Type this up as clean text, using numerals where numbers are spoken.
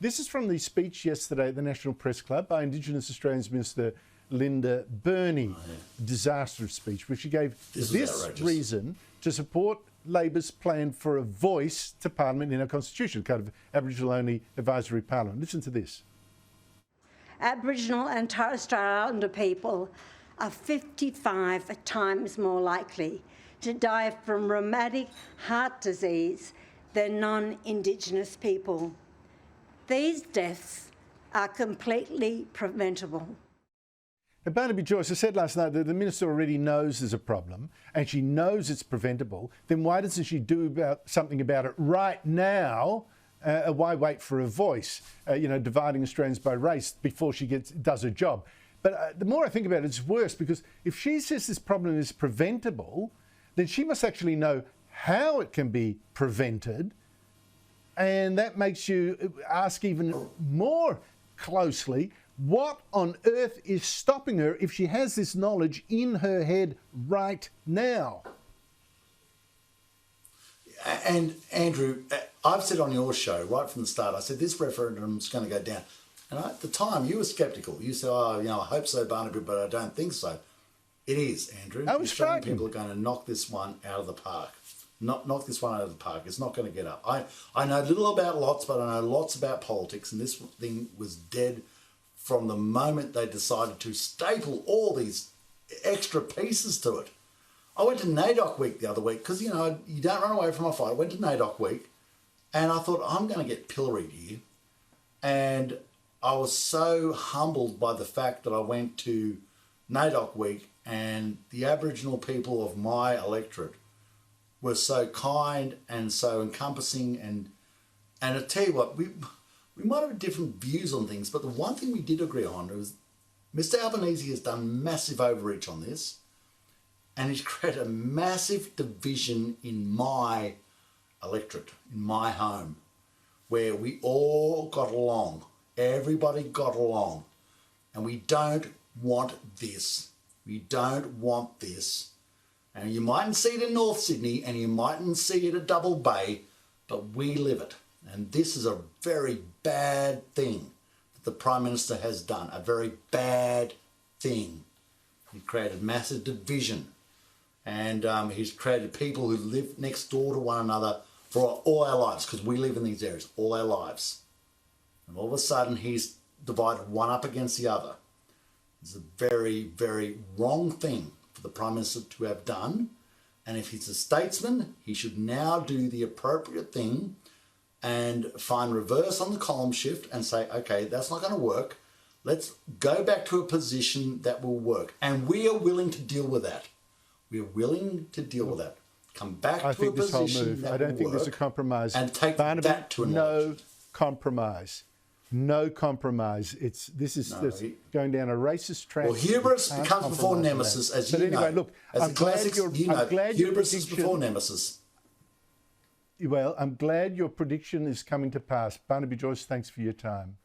This is from the speech yesterday at the National Press Club by Indigenous Australians Minister Linda Burney. Disastrous speech, which she gave this reason to support Labor's plan for a voice to Parliament in our Constitution, kind of Aboriginal-only advisory Parliament. Listen to this. Aboriginal and Torres Strait Islander people are 55 times more likely to die from rheumatic heart disease than non-Indigenous people. These deaths are completely preventable. Now, Barnaby Joyce, I said last night that the Minister already knows there's a problem and she knows it's preventable. Then why doesn't she do something about it right now? Why wait for a voice, dividing Australians by race before she does her job? But the more I think about it, it's worse, because if she says this problem is preventable, then she must actually know how it can be prevented. And that makes you ask even more closely, what on earth is stopping her if she has this knowledge in her head right now? And Andrew, I've said on your show right from the start, I said this referendum's going to go down. And at the time, you were sceptical. You said, I hope so, Barnaby, but I don't think so. It is, Andrew. I was frightened. People are going to knock this one out of the park. Knock this one out of the park. It's not going to get up. I know little about lots, but I know lots about politics, and this thing was dead from the moment they decided to staple all these extra pieces to it. I went to NAIDOC week the other week because, you don't run away from a fight. I went to NAIDOC week and I thought, I'm going to get pilloried here. And I was so humbled by the fact that I went to NAIDOC week and the Aboriginal people of my electorate were so kind and so encompassing. And I tell you what, we might have different views on things, but the one thing we did agree on was Mr Albanese has done massive overreach on this, and he's created a massive division in my electorate, in my home, where we all got along. Everybody got along. And we don't want this. We don't want this. And you mightn't see it in North Sydney and you mightn't see it at Double Bay, but we live it. And this is a very bad thing that the Prime Minister has done. A very bad thing. He created massive division. And he's created people who live next door to one another for all our lives, because we live in these areas all our lives. And all of a sudden he's divided one up against the other. It's a very, very wrong thing for the Prime Minister to have done. And if he's a statesman, he should now do the appropriate thing and find reverse on the column shift and say, okay, that's not going to work. Let's go back to a position that will work. And we are willing to deal with that. We are willing to deal with that. Come back to a position that will work. I don't think there's a compromise. And take Barnaby, that to an election. compromise. No compromise. This is going down a racist track. Well, hubris comes before nemesis, as you know. But anyway, look, I'm glad hubris is before nemesis. Well, I'm glad your prediction is coming to pass. Barnaby Joyce, thanks for your time.